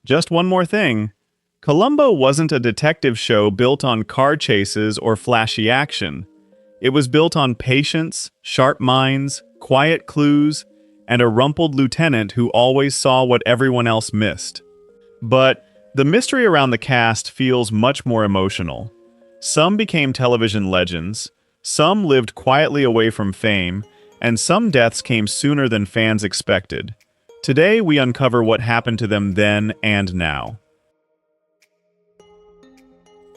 Just one more thing. Columbo wasn't a detective show built on car chases or flashy action. It was built on patience, sharp minds, quiet clues, and a rumpled lieutenant who always saw what everyone else missed. But the mystery around the cast feels much more emotional. Some became television legends, some lived quietly away from fame, and some deaths came sooner than fans expected. Today, we uncover what happened to them then and now.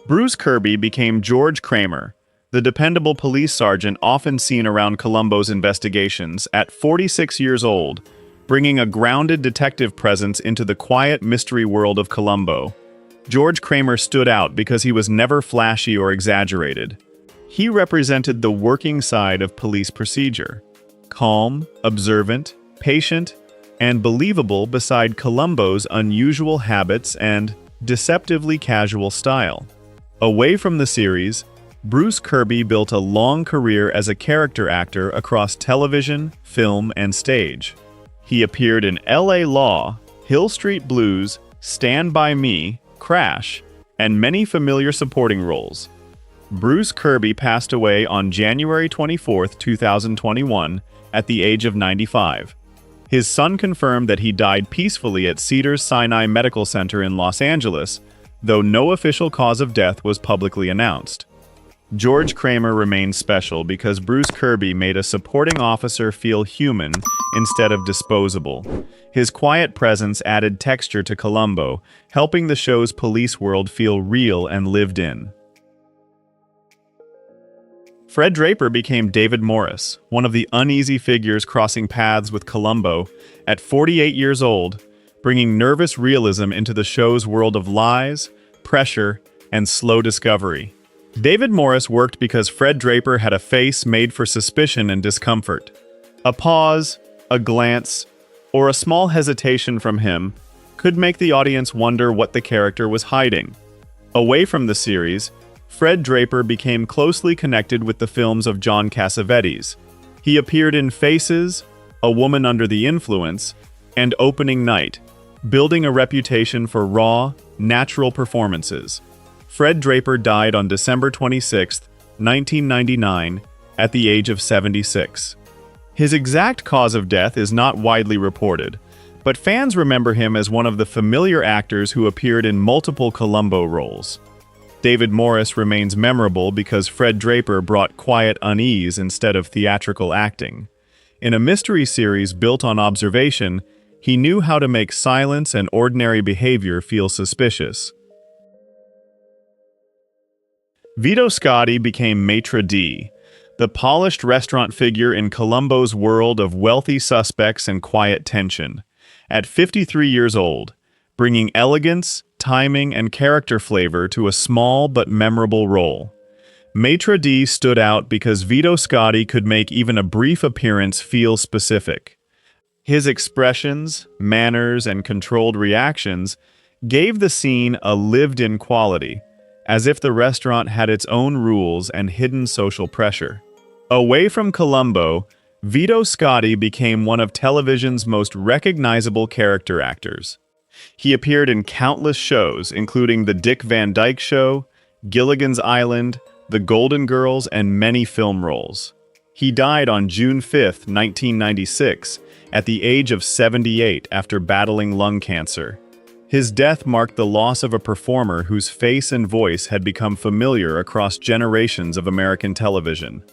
Bruce Kirby became George Kramer, the dependable police sergeant often seen around Columbo's investigations, at 46 years old, bringing a grounded detective presence into the quiet mystery world of Columbo. George Kramer stood out because he was never flashy or exaggerated. He represented the working side of police procedure. Calm, observant, patient, and believable beside Columbo's unusual habits and deceptively casual style. Away from the series, Bruce Kirby built a long career as a character actor across television, film, and stage. He appeared in L.A. Law, Hill Street Blues, Stand By Me, Crash, and many familiar supporting roles. Bruce Kirby passed away on January 24, 2021, at the age of 95. His son confirmed that he died peacefully at Cedars-Sinai Medical Center in Los Angeles, though no official cause of death was publicly announced. George Kramer remains special because Bruce Kirby made a supporting officer feel human instead of disposable. His quiet presence added texture to Columbo, helping the show's police world feel real and lived in. Fred Draper became David Morris, one of the uneasy figures crossing paths with Columbo, at 48 years old, bringing nervous realism into the show's world of lies, pressure, and slow discovery. David Morris worked because Fred Draper had a face made for suspicion and discomfort. A pause, a glance, or a small hesitation from him could make the audience wonder what the character was hiding. Away from the series, Fred Draper became closely connected with the films of John Cassavetes. He appeared in Faces, A Woman Under the Influence, and Opening Night, building a reputation for raw, natural performances. Fred Draper died on December 26, 1999, at the age of 76. His exact cause of death is not widely reported, but fans remember him as one of the familiar actors who appeared in multiple Columbo roles. David Morris remains memorable because Fred Draper brought quiet unease instead of theatrical acting. In a mystery series built on observation, he knew how to make silence and ordinary behavior feel suspicious. Vito Scotti became Maitre d', the polished restaurant figure in Columbo's world of wealthy suspects and quiet tension. At 53 years old, bringing elegance, timing, and character flavor to a small but memorable role. Maitre d' stood out because Vito Scotti could make even a brief appearance feel specific. His expressions, manners, and controlled reactions gave the scene a lived-in quality, as if the restaurant had its own rules and hidden social pressure. Away from Columbo, Vito Scotti became one of television's most recognizable character actors. He appeared in countless shows, including The Dick Van Dyke Show, Gilligan's Island, The Golden Girls, and many film roles. He died on June 5, 1996, at the age of 78 after battling lung cancer. His death marked the loss of a performer whose face and voice had become familiar across generations of American television.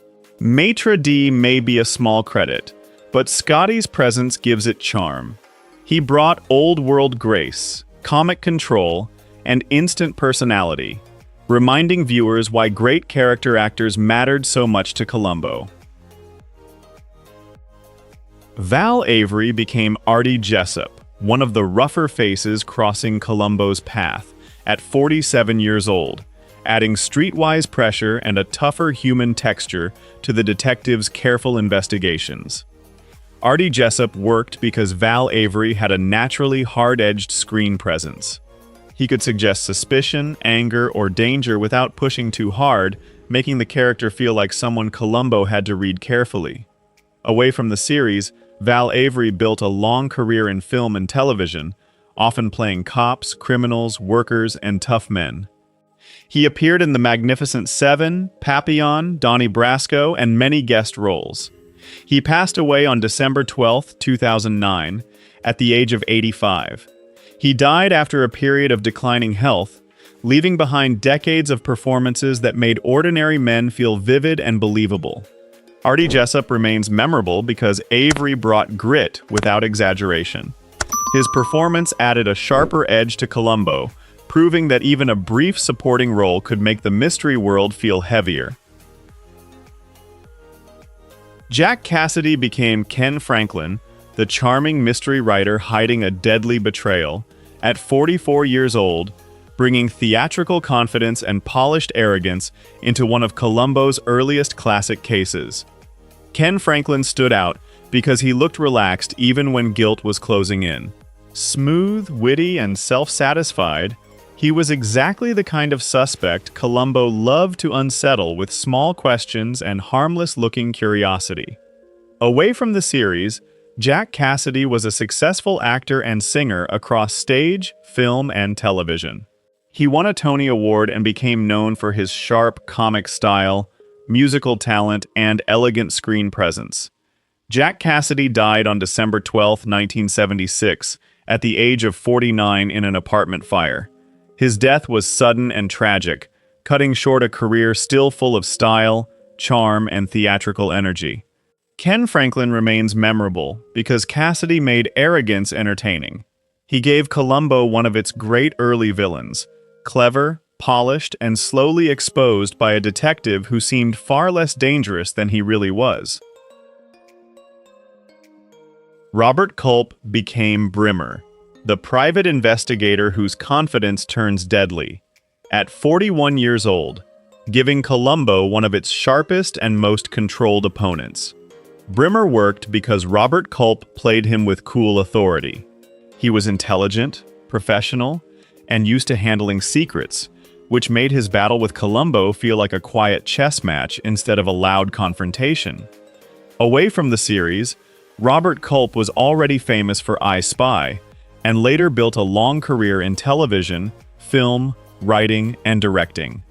Maitre d' may be a small credit, but Scotti's presence gives it charm. He brought old-world grace, comic control, and instant personality, reminding viewers why great character actors mattered so much to Columbo. Val Avery became Artie Jessup, one of the rougher faces crossing Columbo's path, at 47 years old, adding streetwise pressure and a tougher human texture to the detective's careful investigations. Artie Jessup worked because Val Avery had a naturally hard-edged screen presence. He could suggest suspicion, anger, or danger without pushing too hard, making the character feel like someone Columbo had to read carefully. Away from the series, Val Avery built a long career in film and television, often playing cops, criminals, workers, and tough men. He appeared in The Magnificent Seven, Papillon, Donnie Brasco, and many guest roles. He passed away on December 12, 2009, at the age of 85. He died after a period of declining health, leaving behind decades of performances that made ordinary men feel vivid and believable. Artie Jessup remains memorable because Avery brought grit without exaggeration. His performance added a sharper edge to Columbo, proving that even a brief supporting role could make the mystery world feel heavier. Jack Cassidy became Ken Franklin, the charming mystery writer hiding a deadly betrayal, at 44 years old, bringing theatrical confidence and polished arrogance into one of Columbo's earliest classic cases. Ken Franklin stood out because he looked relaxed even when guilt was closing in. Smooth, witty, and self-satisfied, he was exactly the kind of suspect Columbo loved to unsettle with small questions and harmless-looking curiosity. Away from the series, Jack Cassidy was a successful actor and singer across stage, film, and television. He won a Tony Award and became known for his sharp, comic style, musical talent, and elegant screen presence. Jack Cassidy died on December 12, 1976, at the age of 49 in an apartment fire. His death was sudden and tragic, cutting short a career still full of style, charm, and theatrical energy. Ken Franklin remains memorable because Cassidy made arrogance entertaining. He gave Columbo one of its great early villains, clever, polished, and slowly exposed by a detective who seemed far less dangerous than he really was. Robert Culp became Brimmer, the private investigator whose confidence turns deadly, at 41 years old, giving Columbo one of its sharpest and most controlled opponents. Brimmer worked because Robert Culp played him with cool authority. He was intelligent, professional, and used to handling secrets, which made his battle with Columbo feel like a quiet chess match instead of a loud confrontation. Away from the series, Robert Culp was already famous for I Spy, and later built a long career in television, film, writing, and directing.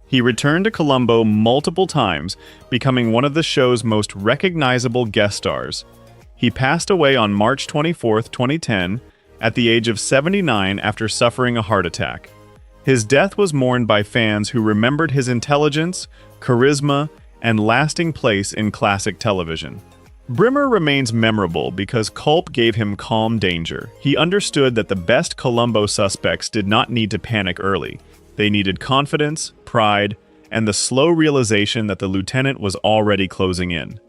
He returned to Columbo multiple times, becoming one of the show's most recognizable guest stars. He passed away on March 24, 2010, at the age of 79 after suffering a heart attack. His death was mourned by fans who remembered his intelligence, charisma, and lasting place in classic television. Brimmer remains memorable because Culp gave him calm danger. He understood that the best Columbo suspects did not need to panic early. They needed confidence, pride, and the slow realization that the lieutenant was already closing in.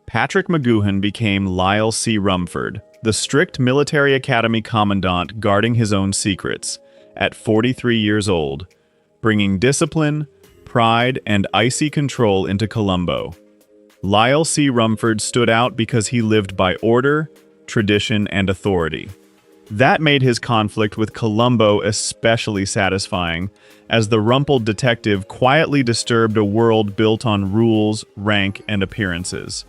Patrick McGoohan became Lyle C. Rumford, the strict military academy commandant guarding his own secrets, at 43 years old, bringing discipline, pride, and icy control into Columbo. Lyle C. Rumford stood out because he lived by order, tradition, and authority. That made his conflict with Columbo especially satisfying, as the rumpled detective quietly disturbed a world built on rules, rank, and appearances.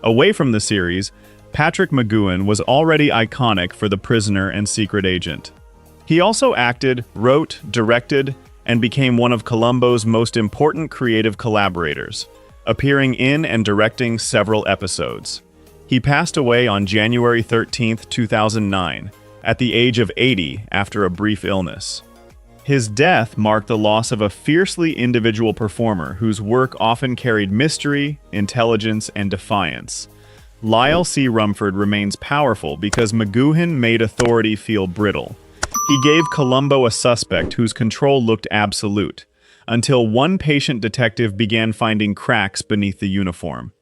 Away from the series, Patrick McGoohan was already iconic for The Prisoner and Secret Agent. He also acted, wrote, directed, and became one of Columbo's most important creative collaborators, appearing in and directing several episodes. He passed away on January 13, 2009, at the age of 80 after a brief illness. His death marked the loss of a fiercely individual performer whose work often carried mystery, intelligence, and defiance. Lyle C. Rumford remains powerful because McGoohan made authority feel brittle. He gave Columbo a suspect whose control looked absolute, until one patient detective began finding cracks beneath the uniform.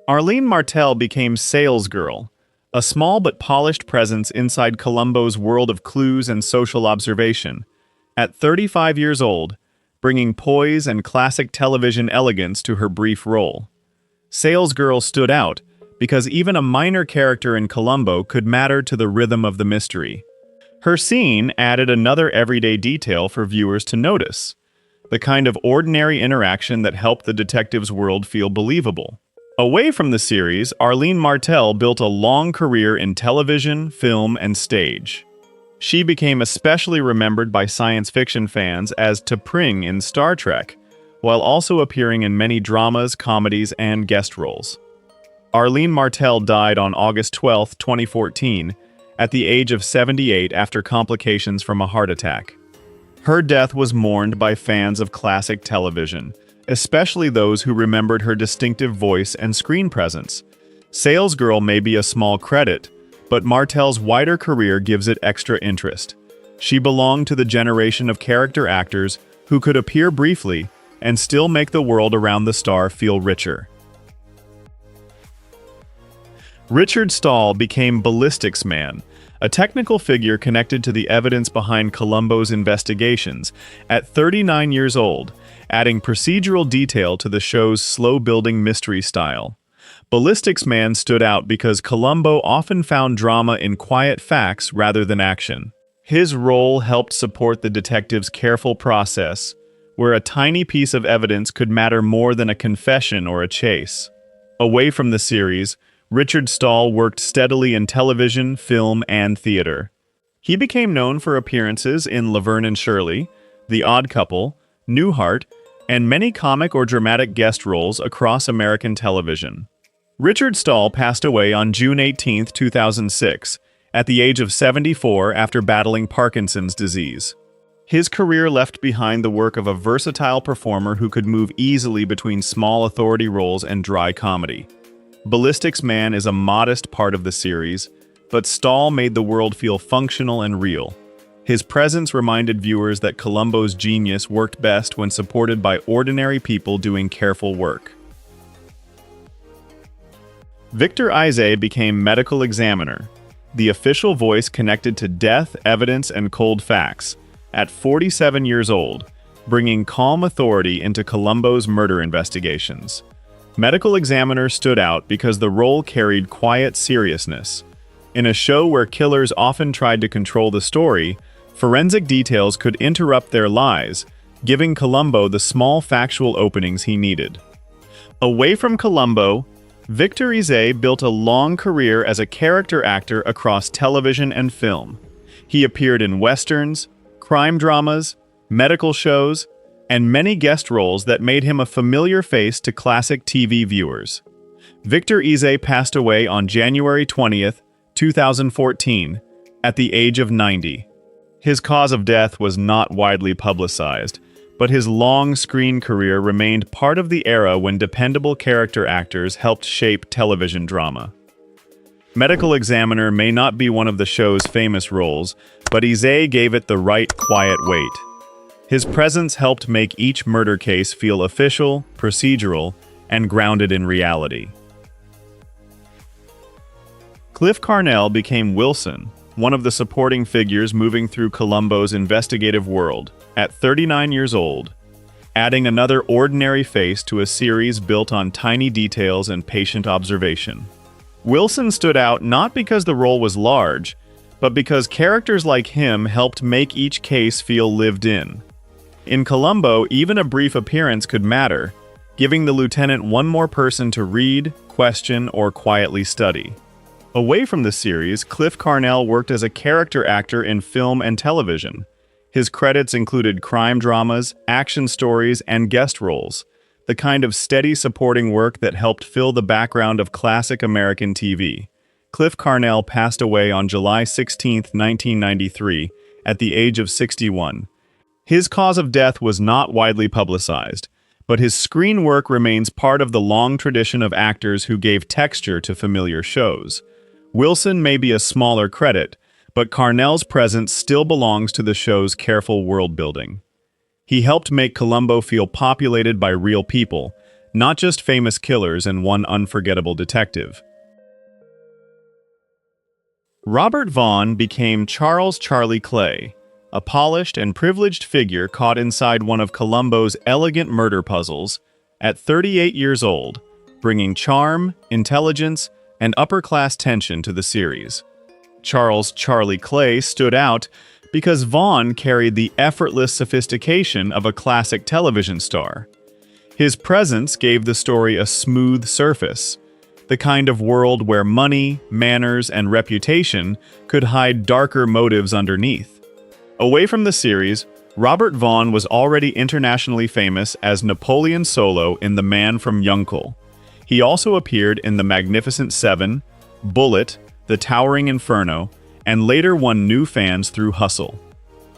Arlene Martell became salesgirl, a small but polished presence inside Columbo's world of clues and social observation, at 35 years old, bringing poise and classic television elegance to her brief role. Salesgirl stood out because even a minor character in Columbo could matter to the rhythm of the mystery. Her scene added another everyday detail for viewers to notice, the kind of ordinary interaction that helped the detective's world feel believable. Away from the series, Arlene Martel built a long career in television, film, and stage. She became especially remembered by science fiction fans as T'Pring in Star Trek, while also appearing in many dramas, comedies, and guest roles. Arlene Martel died on August 12, 2014, at the age of 78 after complications from a heart attack. Her death was mourned by fans of classic television, especially those who remembered her distinctive voice and screen presence. Salesgirl may be a small credit, but Martel's wider career gives it extra interest. She belonged to the generation of character actors who could appear briefly and still make the world around the star feel richer. Richard Stahl became Ballistics Man, a technical figure connected to the evidence behind Columbo's investigations, at 39 years old, adding procedural detail to the show's slow-building mystery style. Ballistics Man stood out because Columbo often found drama in quiet facts rather than action. His role helped support the detective's careful process, where a tiny piece of evidence could matter more than a confession or a chase. Away from the series, Richard Stahl worked steadily in television, film, and theater. He became known for appearances in Laverne and Shirley, The Odd Couple, Newhart, and many comic or dramatic guest roles across American television. Richard Stahl passed away on June 18, 2006, at the age of 74 after battling Parkinson's disease. His career left behind the work of a versatile performer who could move easily between small authority roles and dry comedy. Ballistics Man is a modest part of the series, but Stahl made the world feel functional and real. His presence reminded viewers that Columbo's genius worked best when supported by ordinary people doing careful work. Victor Izay became medical examiner, the official voice connected to death, evidence, and cold facts, at 47 years old, bringing calm authority into Columbo's murder investigations. Medical Examiner stood out because the role carried quiet seriousness. In a show where killers often tried to control the story, forensic details could interrupt their lies, giving Columbo the small factual openings he needed. Away from Columbo, Victor Izay built a long career as a character actor across television and film. He appeared in westerns, crime dramas, medical shows, and many guest roles that made him a familiar face to classic TV viewers. Victor Izay passed away on January 20, 2014, at the age of 90. His cause of death was not widely publicized, but his long screen career remained part of the era when dependable character actors helped shape television drama. Medical Examiner may not be one of the show's famous roles, but Izay gave it the right quiet weight. His presence helped make each murder case feel official, procedural, and grounded in reality. Cliff Carnell became Wilson, one of the supporting figures moving through Columbo's investigative world, at 39 years old, adding another ordinary face to a series built on tiny details and patient observation. Wilson stood out not because the role was large, but because characters like him helped make each case feel lived in. In Columbo, even a brief appearance could matter, giving the lieutenant one more person to read, question, or quietly study. Away from the series, Cliff Carnell worked as a character actor in film and television. His credits included crime dramas, action stories, and guest roles, the kind of steady supporting work that helped fill the background of classic American TV. Cliff Carnell passed away on July 16, 1993, at the age of 61. His cause of death was not widely publicized, but his screen work remains part of the long tradition of actors who gave texture to familiar shows. Wilson may be a smaller credit, but Carnell's presence still belongs to the show's careful world-building. He helped make Columbo feel populated by real people, not just famous killers and one unforgettable detective. Robert Vaughn became Charles Charlie Clay, a polished and privileged figure caught inside one of Columbo's elegant murder puzzles, at 38 years old, bringing charm, intelligence, and upper-class tension to the series. Charles Charlie Clay stood out because Vaughn carried the effortless sophistication of a classic television star. His presence gave the story a smooth surface, the kind of world where money, manners, and reputation could hide darker motives underneath. Away from the series, Robert Vaughn was already internationally famous as Napoleon Solo in The Man from U.N.C.L.E. He also appeared in The Magnificent Seven, Bullet, The Towering Inferno, and later won new fans through Hustle.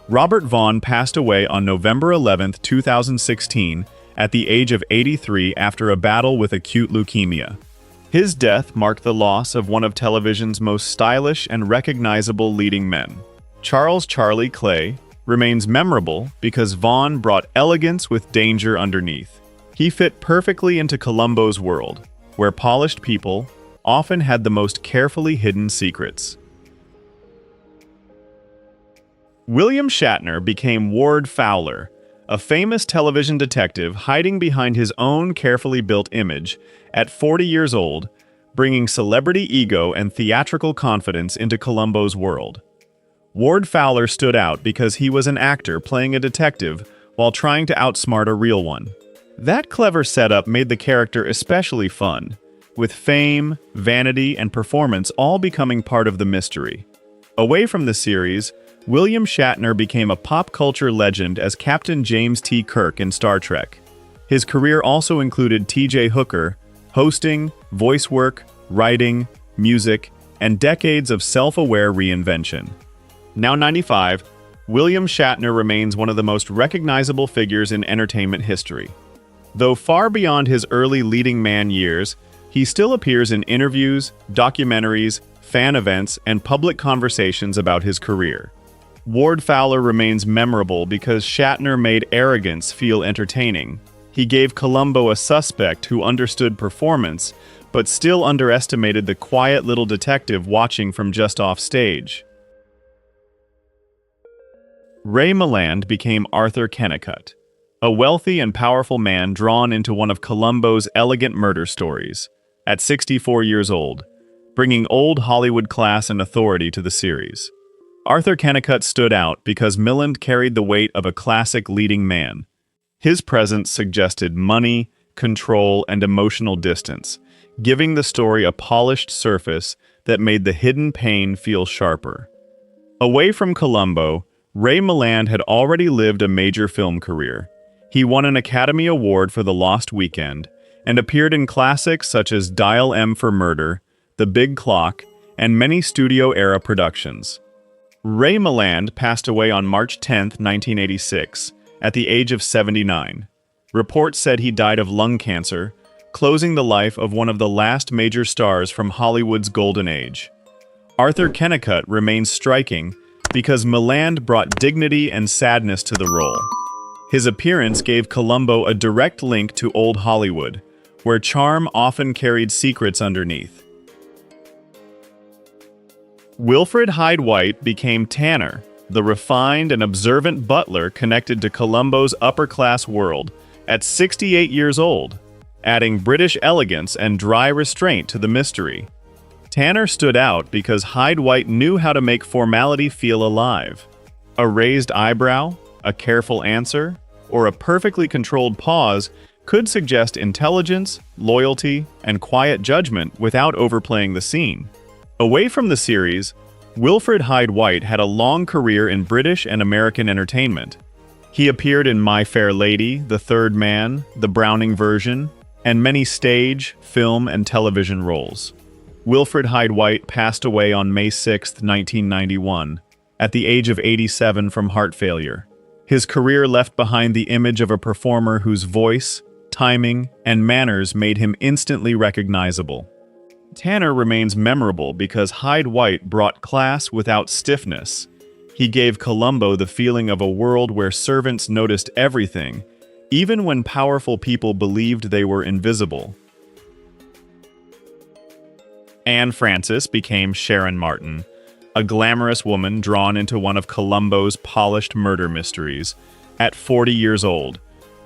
Robert Vaughn passed away on November 11, 2016, at the age of 83 after a battle with acute leukemia. His death marked the loss of one of television's most stylish and recognizable leading men. Charles "Charlie" Clay remains memorable because Vaughn brought elegance with danger underneath. He fit perfectly into Columbo's world, where polished people often had the most carefully hidden secrets. William Shatner became Ward Fowler, a famous television detective hiding behind his own carefully built image at 40 years old, bringing celebrity ego and theatrical confidence into Columbo's world. Ward Fowler stood out because he was an actor playing a detective while trying to outsmart a real one. That clever setup made the character especially fun, with fame, vanity, and performance all becoming part of the mystery. Away from the series, William Shatner became a pop culture legend as Captain James T. Kirk in Star Trek. His career also included T.J. Hooker, hosting, voice work, writing, music, and decades of self-aware reinvention. Now 95, William Shatner remains one of the most recognizable figures in entertainment history. Though far beyond his early leading man years, he still appears in interviews, documentaries, fan events, and public conversations about his career. Ward Fowler remains memorable because Shatner made arrogance feel entertaining. He gave Columbo a suspect who understood performance, but still underestimated the quiet little detective watching from just off stage. Ray Milland became Arthur Kennicott, a wealthy and powerful man drawn into one of Columbo's elegant murder stories, at 64 years old, bringing old Hollywood class and authority to the series. Arthur Kennicott stood out because Milland carried the weight of a classic leading man. His presence suggested money, control, and emotional distance, giving the story a polished surface that made the hidden pain feel sharper. Away from Columbo, Ray Milland had already lived a major film career. He won an Academy Award for The Lost Weekend and appeared in classics such as Dial M for Murder, The Big Clock, and many studio-era productions. Ray Milland passed away on March 10, 1986, at the age of 79. Reports said he died of lung cancer, closing the life of one of the last major stars from Hollywood's golden age. Arthur Kennicott remains striking because Milland brought dignity and sadness to the role. His appearance gave Columbo a direct link to old Hollywood, where charm often carried secrets underneath. Wilfred Hyde White became Tanner, the refined and observant butler connected to Columbo's upper-class world, at 68 years old, adding British elegance and dry restraint to the mystery. Tanner stood out because Hyde White knew how to make formality feel alive. A raised eyebrow, a careful answer, or a perfectly controlled pause could suggest intelligence, loyalty, and quiet judgment without overplaying the scene. Away from the series, Wilfred Hyde White had a long career in British and American entertainment. He appeared in My Fair Lady, The Third Man, The Browning Version, and many stage, film, and television roles. Wilfred Hyde White passed away on May 6, 1991, at the age of 87 from heart failure. His career left behind the image of a performer whose voice, timing, and manners made him instantly recognizable. Tanner remains memorable because Hyde White brought class without stiffness. He gave Columbo the feeling of a world where servants noticed everything, even when powerful people believed they were invisible. Anne Francis became Sharon Martin, a glamorous woman drawn into one of Columbo's polished murder mysteries, at 40 years old,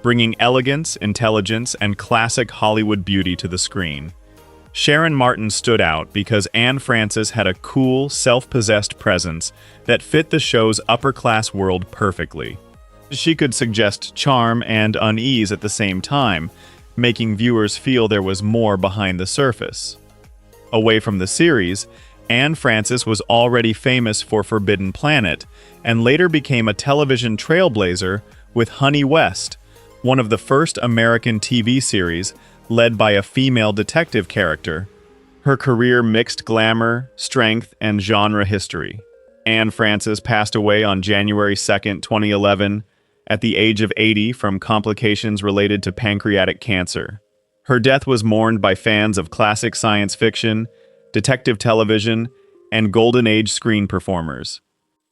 bringing elegance, intelligence, and classic Hollywood beauty to the screen. Sharon Martin stood out because Anne Francis had a cool, self-possessed presence that fit the show's upper-class world perfectly. She could suggest charm and unease at the same time, making viewers feel there was more behind the surface. Away from the series, Anne Francis was already famous for Forbidden Planet, and later became a television trailblazer with Honey West, one of the first American TV series led by a female detective character. Her career mixed glamour, strength, and genre history. Anne Francis passed away on January 2, 2011, at the age of 80 from complications related to pancreatic cancer. Her death was mourned by fans of classic science fiction, detective television, and Golden Age screen performers.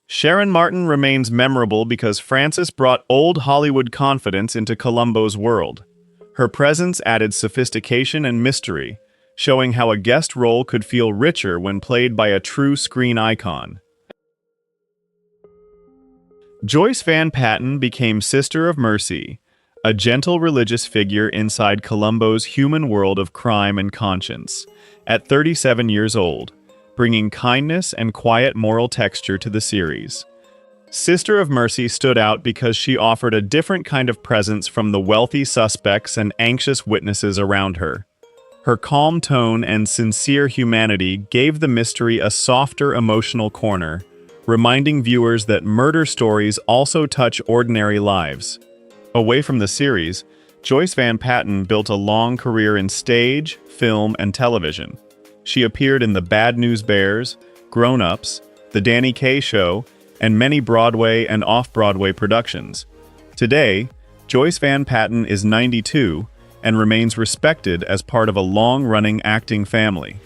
Sharon Martin remains memorable because Francis brought old Hollywood confidence into Columbo's world. Her presence added sophistication and mystery, showing how a guest role could feel richer when played by a true screen icon. Joyce Van Patten became Sister of Mercy, a gentle religious figure inside Columbo's human world of crime and conscience, at 37 years old, bringing kindness and quiet moral texture to the series. Sister of Mercy stood out because she offered a different kind of presence from the wealthy suspects and anxious witnesses around her. Her calm tone and sincere humanity gave the mystery a softer emotional corner, reminding viewers that murder stories also touch ordinary lives. Away from the series, Joyce Van Patten built a long career in stage, film, and television. She appeared in The Bad News Bears, Grown Ups, The Danny Kaye Show, and many Broadway and off-Broadway productions. Today, Joyce Van Patten is 92 and remains respected as part of a long-running acting family.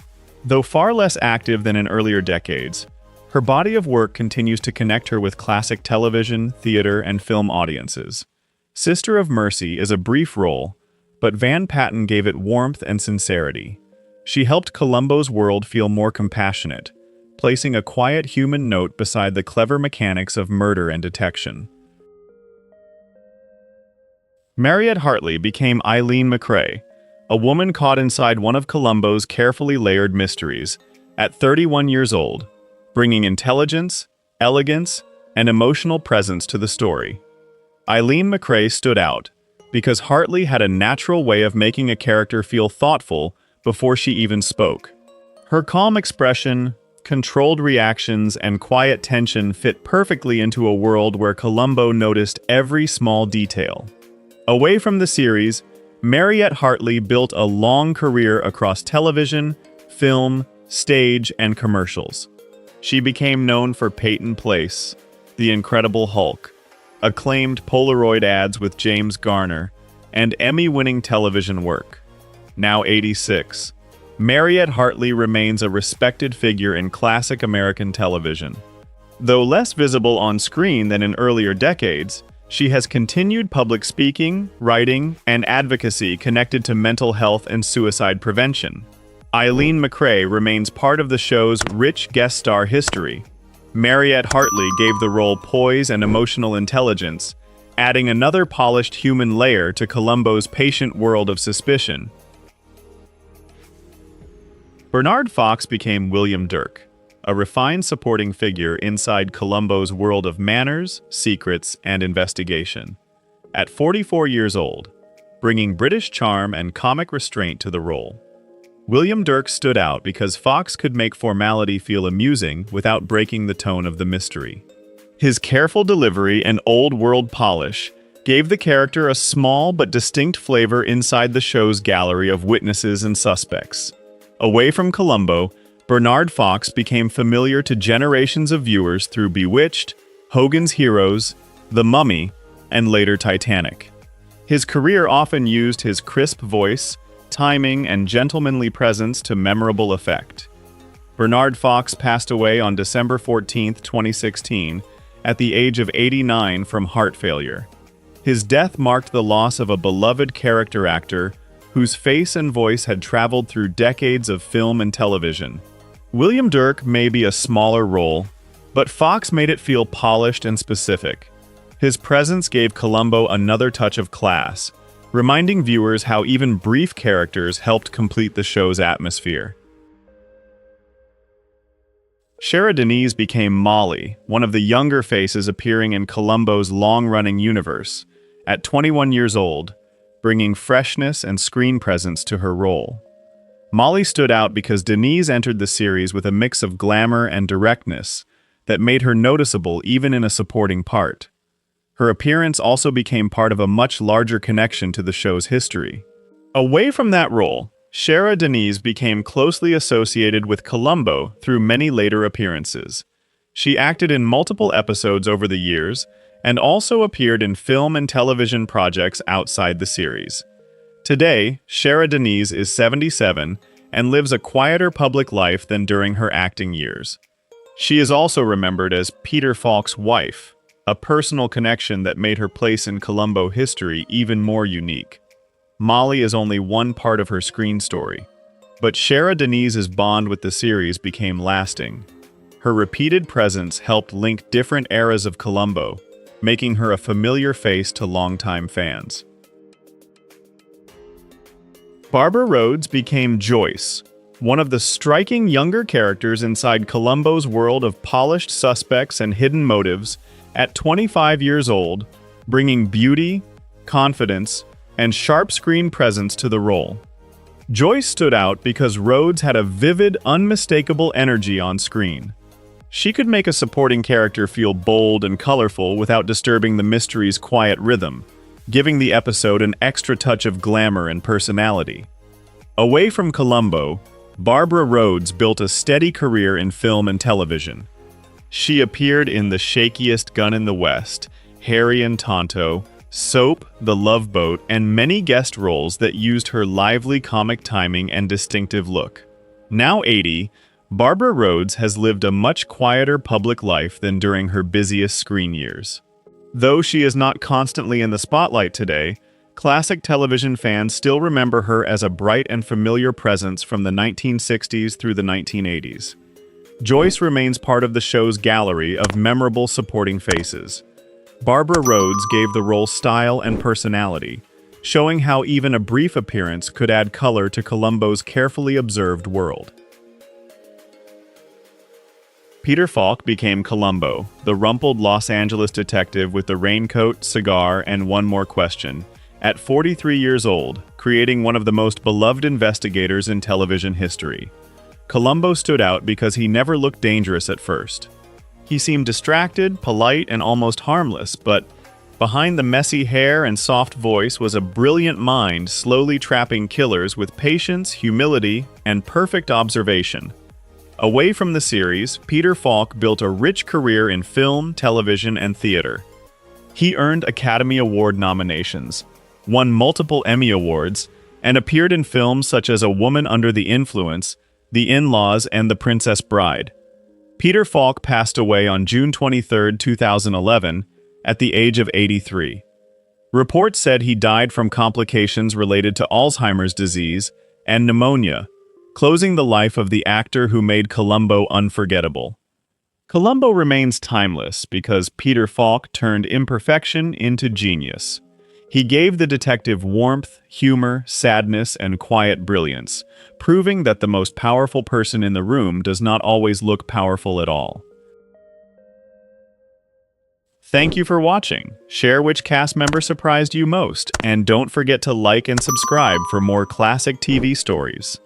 Though far less active than in earlier decades, her body of work continues to connect her with classic television, theater, and film audiences. Sister of Mercy is a brief role, but Van Patten gave it warmth and sincerity. She helped Columbo's world feel more compassionate, placing a quiet human note beside the clever mechanics of murder and detection. Mariette Hartley became Eileen McRae, a woman caught inside one of Columbo's carefully layered mysteries, at 31 years old, bringing intelligence, elegance, and emotional presence to the story. Eileen McRae stood out because Hartley had a natural way of making a character feel thoughtful before she even spoke. Her calm expression, controlled reactions, and quiet tension fit perfectly into a world where Columbo noticed every small detail. Away from the series, Mariette Hartley built a long career across television, film, stage, and commercials. She became known for Peyton Place, The Incredible Hulk, acclaimed Polaroid ads with James Garner, and Emmy-winning television work. Now 86, Mariette Hartley remains a respected figure in classic American television. Though less visible on screen than in earlier decades, she has continued public speaking, writing, and advocacy connected to mental health and suicide prevention. Eileen McRae remains part of the show's rich guest star history. Mariette Hartley gave the role poise and emotional intelligence, adding another polished human layer to Columbo's patient world of suspicion. Bernard Fox became William Dirk, a refined supporting figure inside Columbo's world of manners, secrets, and investigation. At 44 years old, bringing British charm and comic restraint to the role. William Dirk stood out because Fox could make formality feel amusing without breaking the tone of the mystery. His careful delivery and old-world polish gave the character a small but distinct flavor inside the show's gallery of witnesses and suspects. Away from Columbo, Bernard Fox became familiar to generations of viewers through Bewitched, Hogan's Heroes, The Mummy, and later Titanic. His career often used his crisp voice, timing, and gentlemanly presence to memorable effect. Bernard Fox passed away on December 14, 2016, at the age of 89 from heart failure. His death marked the loss of a beloved character actor whose face and voice had traveled through decades of film and television. William Dirk may be a smaller role, but Fox made it feel polished and specific. His presence gave Columbo another touch of class, reminding viewers how even brief characters helped complete the show's atmosphere. Shara Denise became Molly, one of the younger faces appearing in Columbo's long-running universe, at 21 years old, bringing freshness and screen presence to her role. Molly stood out because Denise entered the series with a mix of glamour and directness that made her noticeable even in a supporting part. Her appearance also became part of a much larger connection to the show's history. Away from that role, Shara Denise became closely associated with Columbo through many later appearances. She acted in multiple episodes over the years and also appeared in film and television projects outside the series. Today, Shara Denise is 77 and lives a quieter public life than during her acting years. She is also remembered as Peter Falk's wife, a personal connection that made her place in Columbo history even more unique. Molly is only one part of her screen story, but Shara Denise's bond with the series became lasting. Her repeated presence helped link different eras of Columbo, making her a familiar face to longtime fans. Barbara Rhodes became Joyce, one of the striking younger characters inside Columbo's world of polished suspects and hidden motives, at 25 years old, bringing beauty, confidence, and sharp screen presence to the role. Joyce stood out because Rhodes had a vivid, unmistakable energy on screen. She could make a supporting character feel bold and colorful without disturbing the mystery's quiet rhythm, giving the episode an extra touch of glamour and personality. Away from Columbo, Barbara Rhodes built a steady career in film and television. She appeared in The Shakiest Gun in the West, Harry and Tonto, Soap, The Love Boat, and many guest roles that used her lively comic timing and distinctive look. Now 80, Barbara Rhodes has lived a much quieter public life than during her busiest screen years. Though she is not constantly in the spotlight today, classic television fans still remember her as a bright and familiar presence from the 1960s through the 1980s. Joyce remains part of the show's gallery of memorable supporting faces. Barbara Rhodes gave the role style and personality, showing how even a brief appearance could add color to Columbo's carefully observed world. Peter Falk became Columbo, the rumpled Los Angeles detective with the raincoat, cigar, and one more question, at 43 years old, creating one of the most beloved investigators in television history. Columbo stood out because he never looked dangerous at first. He seemed distracted, polite, and almost harmless, but behind the messy hair and soft voice was a brilliant mind slowly trapping killers with patience, humility, and perfect observation. Away from the series, Peter Falk built a rich career in film, television, and theater. He earned Academy Award nominations, won multiple Emmy Awards, and appeared in films such as A Woman Under the Influence, The In-Laws, and The Princess Bride. Peter Falk passed away on June 23, 2011, at the age of 83. Reports said he died from complications related to Alzheimer's disease and pneumonia, closing the life of the actor who made Columbo unforgettable. Columbo remains timeless because Peter Falk turned imperfection into genius. He gave the detective warmth, humor, sadness, and quiet brilliance, proving that the most powerful person in the room does not always look powerful at all. Thank you for watching. Share which cast member surprised you most, and don't forget to like and subscribe for more classic TV stories.